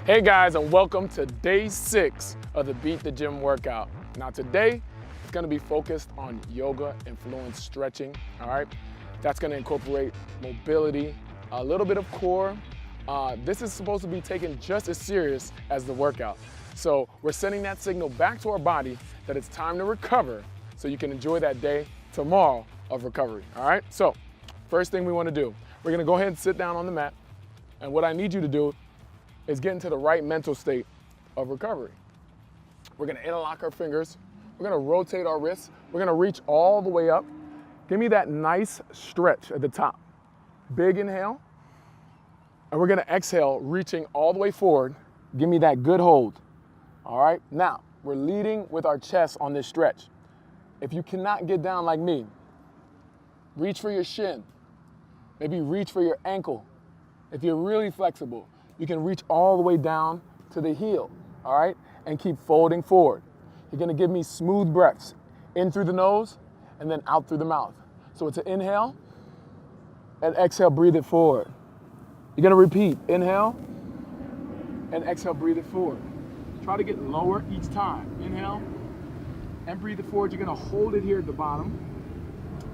Hey guys, and welcome to day 6 of the Beat the Gym workout. Now today, it's gonna be focused on yoga influenced stretching, all right? That's gonna incorporate mobility, a little bit of core. This is supposed to be taken just as serious as the workout. So we're sending that signal back to our body that it's time to recover so you can enjoy that day tomorrow of recovery, all right? So first thing we wanna do, we're gonna go ahead and sit down on the mat. And what I need you to do is get into the right mental state of recovery. We're gonna interlock our fingers. We're gonna rotate our wrists. We're gonna reach all the way up. Give me that nice stretch at the top. Big inhale. And we're gonna exhale, reaching all the way forward. Give me that good hold. All right, now we're leading with our chest on this stretch. If you cannot get down like me, reach for your shin. Maybe reach for your ankle. If you're really flexible, you can reach all the way down to the heel, all right? And keep folding forward. You're gonna give me smooth breaths, in through the nose and then out through the mouth. So it's an inhale and exhale, breathe it forward. You're gonna repeat, inhale and exhale, breathe it forward. Try to get lower each time. Inhale and breathe it forward. You're gonna hold it here at the bottom.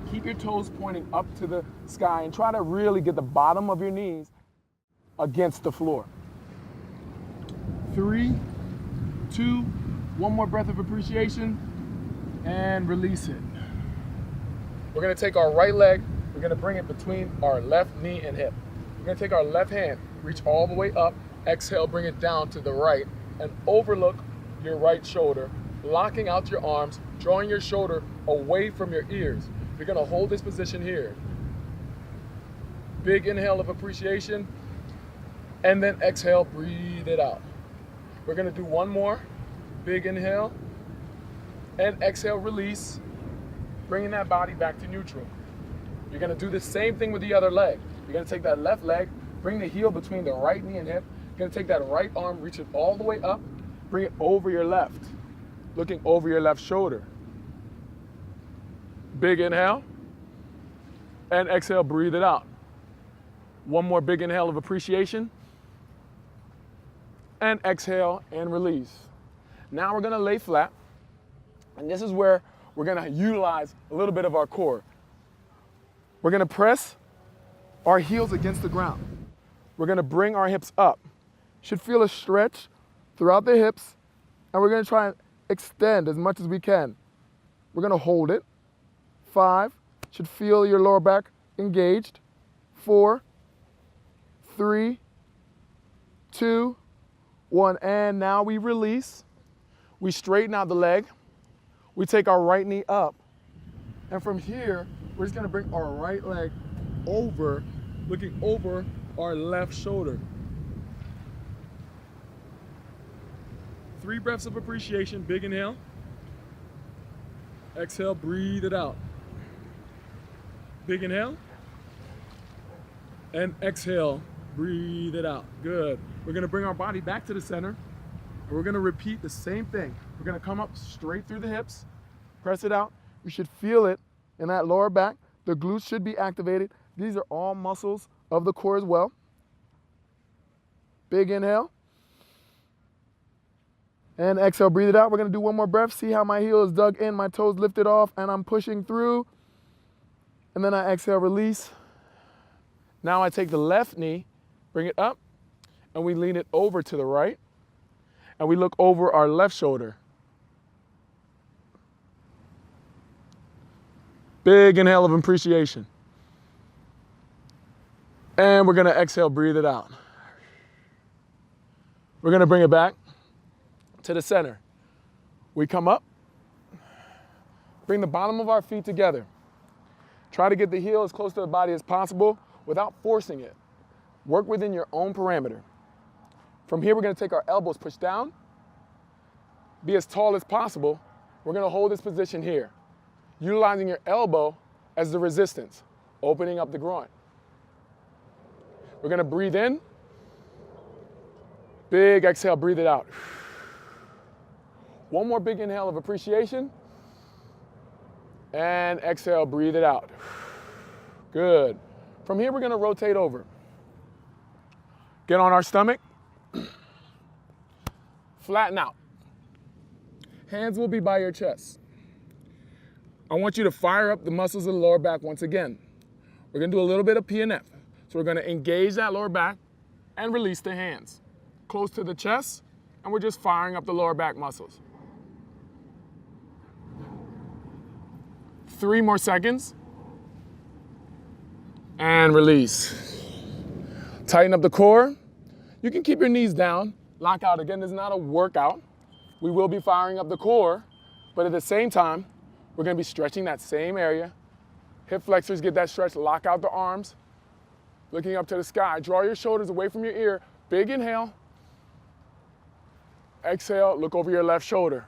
Keep your toes pointing up to the sky and try to really get the bottom of your knees against the floor. 3, 2, one more breath of appreciation and release it. We're gonna take our right leg, we're gonna bring it between our left knee and hip. We're gonna take our left hand, reach all the way up, exhale, bring it down to the right and overlook your right shoulder, locking out your arms, drawing your shoulder away from your ears. You're gonna hold this position here. Big inhale of appreciation. And then exhale, breathe it out. We're gonna do one more. Big inhale. And exhale, release. Bringing that body back to neutral. You're gonna do the same thing with the other leg. You're gonna take that left leg, bring the heel between the right knee and hip. You're gonna take that right arm, reach it all the way up, bring it over your left, looking over your left shoulder. Big inhale. And exhale, breathe it out. One more big inhale of appreciation. And exhale and release. Now we're gonna lay flat. And this is where we're gonna utilize a little bit of our core. We're gonna press our heels against the ground. We're gonna bring our hips up. Should feel a stretch throughout the hips. And we're gonna try and extend as much as we can. We're gonna hold it. 5, should feel your lower back engaged. 4, 3, 2, 1, and now we release. We straighten out the leg. We take our right knee up. And from here, we're just gonna bring our right leg over, looking over our left shoulder. 3 breaths of appreciation, big inhale. Exhale, breathe it out. Big inhale. And exhale, breathe it out. Good. We're gonna bring our body back to the center and we're gonna repeat the same thing. We're gonna come up straight through the hips, press it out. You should feel it in that lower back. The glutes should be activated. These are all muscles of the core as well. Big inhale. And exhale, breathe it out. We're gonna do one more breath. See how my heel is dug in, my toes lifted off, and I'm pushing through. And then I exhale, release. Now I take the left knee, bring it up, and we lean it over to the right, and we look over our left shoulder. Big inhale of appreciation. And we're gonna exhale, breathe it out. We're gonna bring it back to the center. We come up, bring the bottom of our feet together. Try to get the heel as close to the body as possible without forcing it. Work within your own parameter. From here, we're gonna take our elbows, push down, be as tall as possible. We're gonna hold this position here, utilizing your elbow as the resistance, opening up the groin. We're gonna breathe in, big exhale, breathe it out. One more big inhale of appreciation, and exhale, breathe it out. Good. From here, we're gonna rotate over. Get on our stomach. flatten out. Hands will be by your chest. I want you to fire up the muscles of the lower back once again. We're gonna do a little bit of P&F. So we're gonna engage that lower back and release the hands. Close to the chest, and we're just firing up the lower back muscles. 3 more seconds. And release. Tighten up the core. You can keep your knees down. Lock out. Again, this is not a workout. We will be firing up the core, but at the same time, we're gonna be stretching that same area. Hip flexors get that stretch. Lock out the arms. Looking up to the sky. Draw your shoulders away from your ear. Big inhale. Exhale, look over your left shoulder.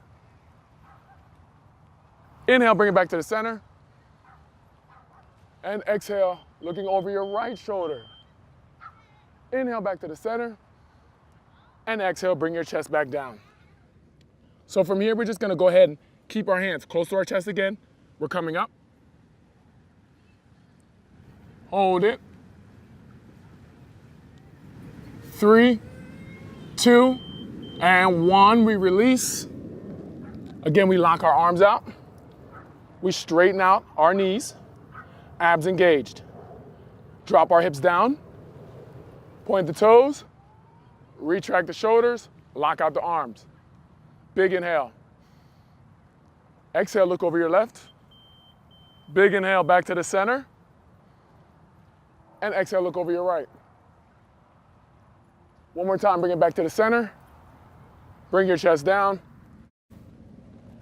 Inhale, bring it back to the center. And exhale, looking over your right shoulder. Inhale back to the center. And exhale, bring your chest back down. So from here, we're just gonna go ahead and keep our hands close to our chest again. We're coming up. Hold it. 3, 2, and 1. We release. Again, we lock our arms out. We straighten out our knees. Abs engaged. Drop our hips down. Point the toes. Retract the shoulders. Lock out the arms. Big inhale. Exhale, look over your left. Big inhale back to the center. And exhale, look over your right. One more time, bring it back to the center. Bring your chest down.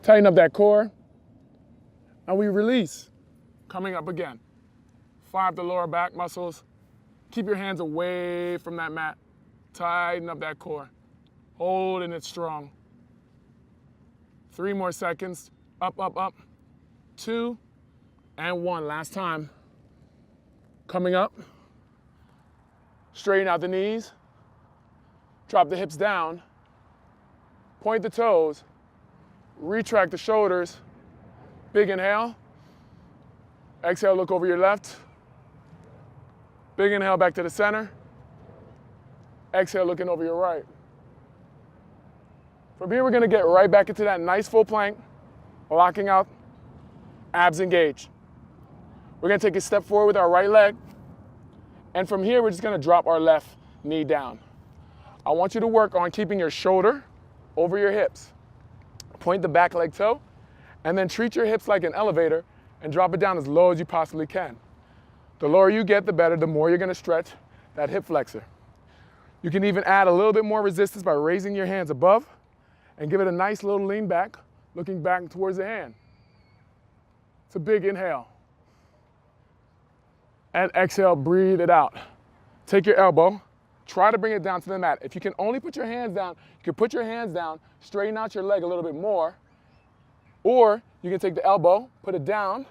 Tighten up that core. And we release. Coming up again. Fire up the lower back muscles. Keep your hands away from that mat. Tighten up that core. Holding it strong. 3 more seconds. Up, up, up. 2 and 1. Last time. Coming up. Straighten out the knees. Drop the hips down. Point the toes. Retract the shoulders. Big inhale. Exhale, look over your left. Big inhale back to the center. Exhale, looking over your right. From here, we're gonna get right back into that nice full plank, locking out, abs engaged. We're gonna take a step forward with our right leg, and from here, we're just gonna drop our left knee down. I want you to work on keeping your shoulder over your hips. Point the back leg toe, and then treat your hips like an elevator and drop it down as low as you possibly can. The lower you get, the better, the more you're gonna stretch that hip flexor. You can even add a little bit more resistance by raising your hands above and give it a nice little lean back, looking back towards the hand. It's a big inhale. And exhale, breathe it out. Take your elbow, try to bring it down to the mat. If you can only put your hands down, you can put your hands down, straighten out your leg a little bit more, or you can take the elbow, put it down,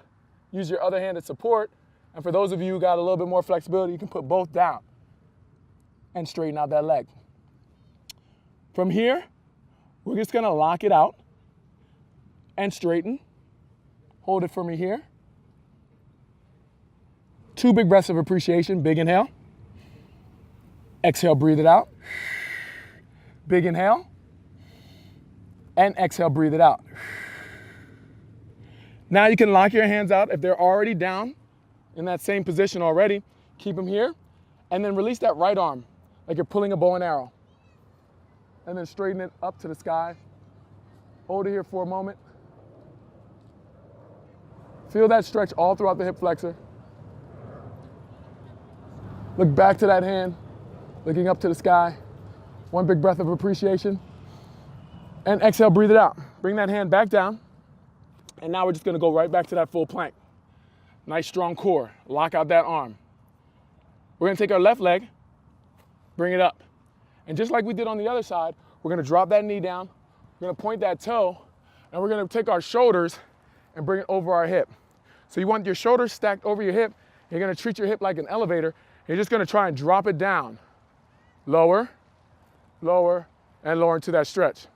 use your other hand as support, and for those of you who got a little bit more flexibility, you can put both down and straighten out that leg. From here, we're just gonna lock it out and straighten. Hold it for me here. 2 big breaths of appreciation, big inhale. Exhale, breathe it out. Big inhale. And exhale, breathe it out. Now you can lock your hands out if they're already down in that same position already. Keep them here. And then release that right arm like you're pulling a bow and arrow. And then straighten it up to the sky. Hold it here for a moment. Feel that stretch all throughout the hip flexor. Look back to that hand, looking up to the sky. 1 big breath of appreciation. And exhale, breathe it out. Bring that hand back down. And now we're just gonna go right back to that full plank. Nice strong core, lock out that arm. We're gonna take our left leg, bring it up. And just like we did on the other side, we're gonna drop that knee down, we're gonna point that toe, and we're gonna take our shoulders and bring it over our hip. So you want your shoulders stacked over your hip, you're gonna treat your hip like an elevator, you're just gonna try and drop it down. Lower, lower, and lower into that stretch.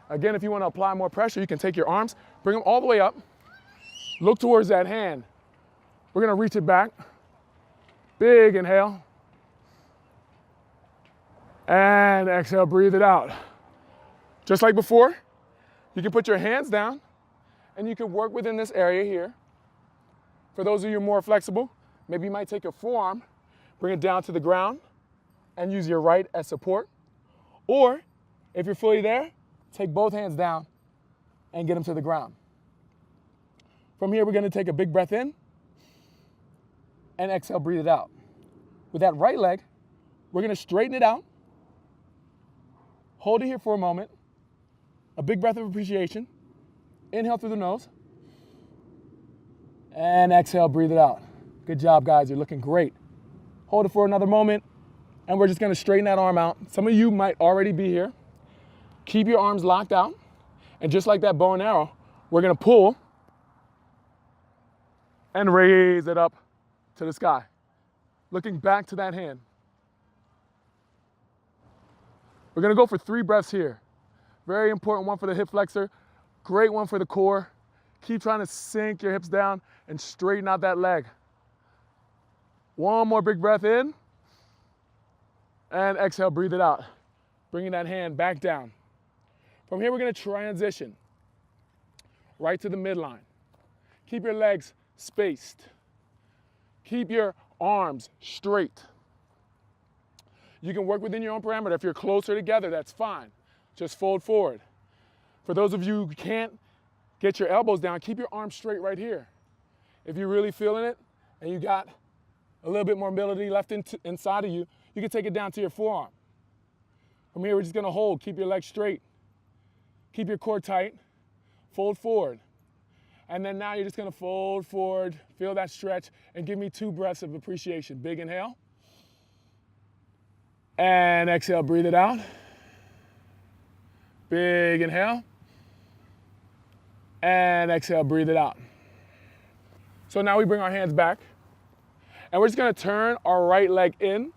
Again, if you wanna apply more pressure, you can take your arms, bring them all the way up, look towards that hand. We're gonna reach it back. Big inhale. And exhale, breathe it out. Just like before, you can put your hands down and you can work within this area here. For those of you more flexible, maybe you might take your forearm, bring it down to the ground, and use your right as support. Or if you're fully there, take both hands down and get them to the ground. From here, we're gonna take a big breath in and exhale, breathe it out. With that right leg, we're gonna straighten it out. Hold it here for a moment. A big breath of appreciation. Inhale through the nose. And exhale, breathe it out. Good job, guys, you're looking great. Hold it for another moment, and we're just gonna straighten that arm out. Some of you might already be here. Keep your arms locked out, and just like that bow and arrow, we're gonna pull and raise it up to the sky, looking back to that hand. We're gonna go for 3 breaths here. Very important one for the hip flexor, great one for the core. Keep trying to sink your hips down and straighten out that leg. One more big breath in, and exhale, breathe it out. Bringing that hand back down. From here, we're gonna transition right to the midline. Keep your legs spaced. Keep your arms straight. You can work within your own parameter. If you're closer together, that's fine. Just fold forward. For those of you who can't get your elbows down, keep your arms straight right here. If you're really feeling it and you got a little bit more mobility left inside of you, you can take it down to your forearm. From here, we're just gonna hold. Keep your legs straight. Keep your core tight. Fold forward. And then now you're just gonna fold forward, feel that stretch, and give me 2 breaths of appreciation. Big inhale. And exhale, breathe it out. Big inhale. And exhale, breathe it out. So now we bring our hands back, and we're just gonna turn our right leg in,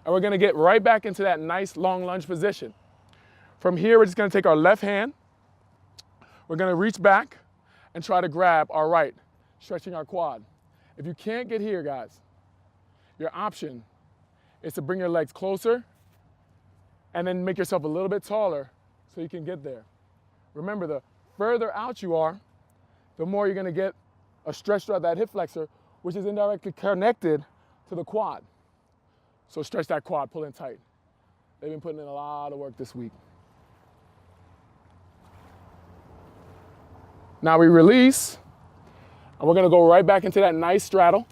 and we're gonna get right back into that nice long lunge position. From here, we're just gonna take our left hand, we're gonna reach back and try to grab our right, stretching our quad. If you can't get here, guys, your option is to bring your legs closer and then make yourself a little bit taller so you can get there. Remember, the further out you are, the more you're gonna get a stretch throughout that hip flexor, which is indirectly connected to the quad. So stretch that quad, pull in tight. They've been putting in a lot of work this week. Now we release, and we're gonna go right back into that nice straddle.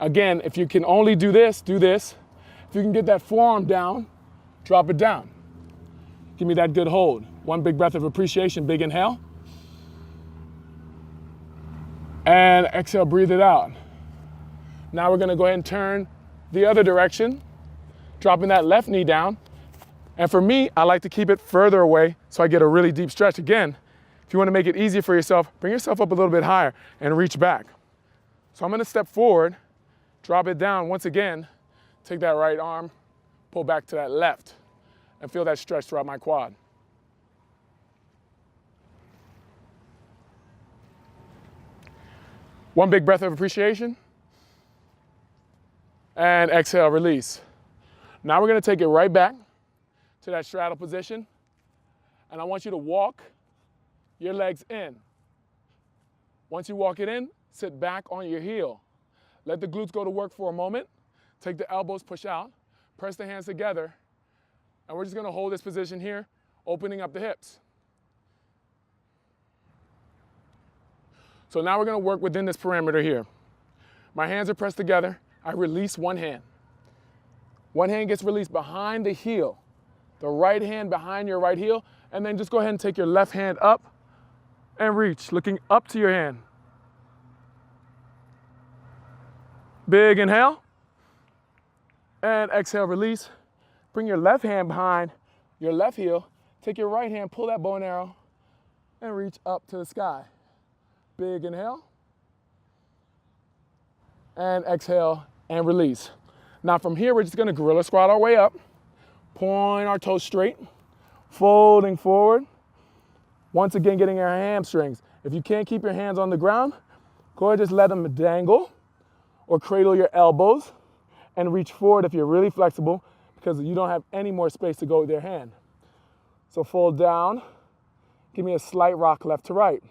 Again, if you can only do this, do this. If you can get that forearm down, drop it down. Give me that good hold. One big breath of appreciation, big inhale. And exhale, breathe it out. Now we're gonna go ahead and turn the other direction, dropping that left knee down. And for me, I like to keep it further away so I get a really deep stretch. Again, if you wanna make it easier for yourself, bring yourself up a little bit higher and reach back. So I'm gonna step forward, drop it down once again, take that right arm, pull back to that left, and feel that stretch throughout my quad. One big breath of appreciation. And exhale, release. Now we're gonna take it right back to that straddle position. And I want you to walk your legs in. Once you walk it in, sit back on your heel. Let the glutes go to work for a moment. Take the elbows, push out. Press the hands together. And we're just gonna hold this position here, opening up the hips. So now we're gonna work within this parameter here. My hands are pressed together. I release one hand. One hand gets released behind the heel. The right hand behind your right heel, and then just go ahead and take your left hand up and reach, looking up to your hand. Big inhale. And exhale, release. Bring your left hand behind your left heel. Take your right hand, pull that bow and arrow, and reach up to the sky. Big inhale. And exhale and release. Now from here, we're just gonna gorilla squat our way up, point our toes straight, folding forward. Once again, getting our hamstrings. If you can't keep your hands on the ground, go ahead and just let them dangle or cradle your elbows and reach forward if you're really flexible because you don't have any more space to go with your hand. So fold down, give me a slight rock left to right.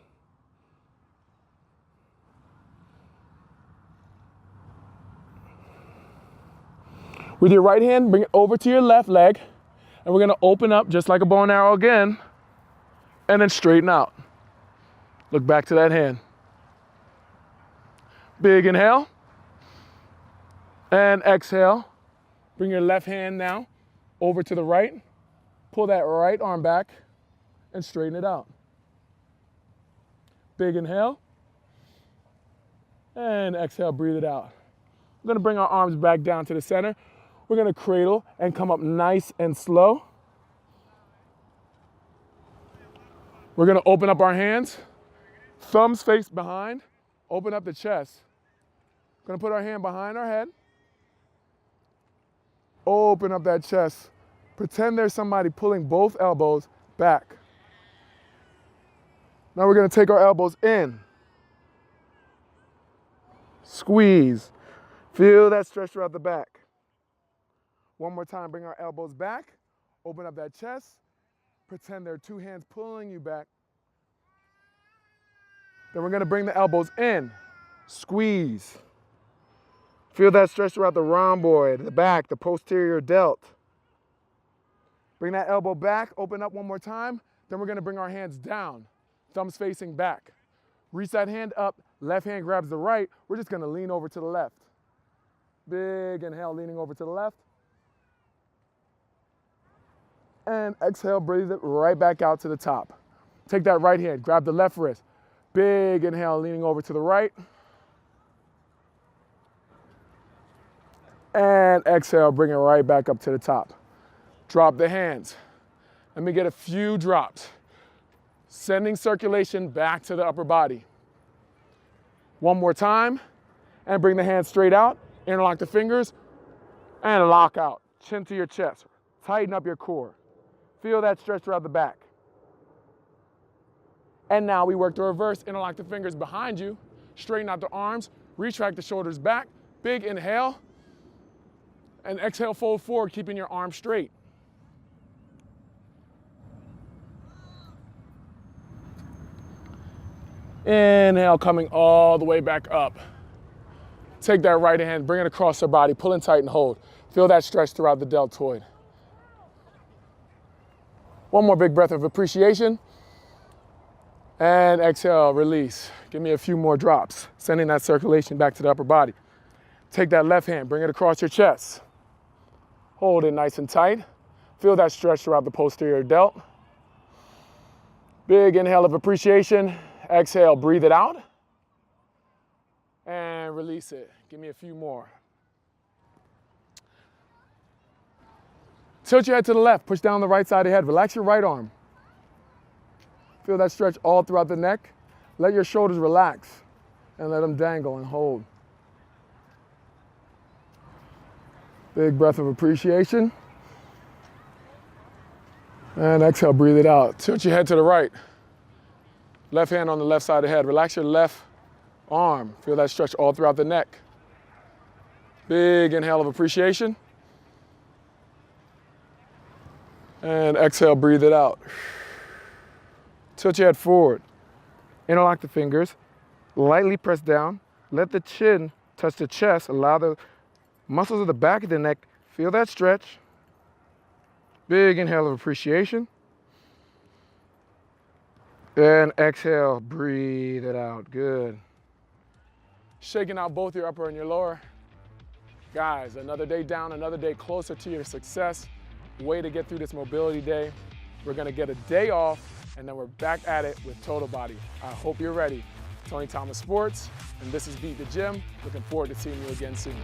With your right hand, bring it over to your left leg, and we're gonna open up just like a bow and arrow again, and then straighten out. Look back to that hand. Big inhale, and exhale. Bring your left hand now over to the right, pull that right arm back, and straighten it out. Big inhale, and exhale, breathe it out. We're gonna bring our arms back down to the center. We're gonna cradle and come up nice and slow. We're gonna open up our hands, thumbs face behind, open up the chest. Gonna put our hand behind our head, open up that chest. Pretend there's somebody pulling both elbows back. Now we're gonna take our elbows in. Squeeze. Feel that stretch throughout the back. One more time, bring our elbows back, open up that chest, pretend there are two hands pulling you back. Then we're gonna bring the elbows in, squeeze. Feel that stretch throughout the rhomboid, the back, the posterior delt. Bring that elbow back, open up one more time, then we're gonna bring our hands down, thumbs facing back. Reach that hand up, left hand grabs the right, we're just gonna lean over to the left. Big inhale, leaning over to the left. And exhale, breathe it right back out to the top. Take that right hand, grab the left wrist. Big inhale, leaning over to the right. And exhale, bring it right back up to the top. Drop the hands. Let me get a few drops. Sending circulation back to the upper body. One more time, and bring the hands straight out. Interlock the fingers, and lock out. Chin to your chest. Tighten up your core. Feel that stretch throughout the back. And now we work the reverse. Interlock the fingers behind you. Straighten out the arms. Retract the shoulders back. Big inhale. And exhale, fold forward, keeping your arms straight. Inhale, coming all the way back up. Take that right hand, bring it across the body, pull in tight and hold. Feel that stretch throughout the deltoid. One more big breath of appreciation. And exhale, release. Give me a few more drops, sending that circulation back to the upper body. Take that left hand, bring it across your chest. Hold it nice and tight. Feel that stretch throughout the posterior delt. Big inhale of appreciation. Exhale, breathe it out. And release it. Give me a few more. Tilt your head to the left, push down the right side of the head. Relax your right arm. Feel that stretch all throughout the neck. Let your shoulders relax and let them dangle and hold. Big breath of appreciation. And exhale, breathe it out. Tilt your head to the right. Left hand on the left side of the head. Relax your left arm. Feel that stretch all throughout the neck. Big inhale of appreciation. And exhale, breathe it out. Tilt your head forward. Interlock the fingers. Lightly press down. Let the chin touch the chest. Allow the muscles of the back of the neck. Feel that stretch. Big inhale of appreciation. And exhale, breathe it out. Good. Shaking out both your upper and your lower. Guys, another day down, another day closer to your success. Way to get through this mobility day. We're gonna get a day off, and then we're back at it with total body. I hope you're ready. Tony Thomas Sports, and this is Beat the Gym. Looking forward to seeing you again soon.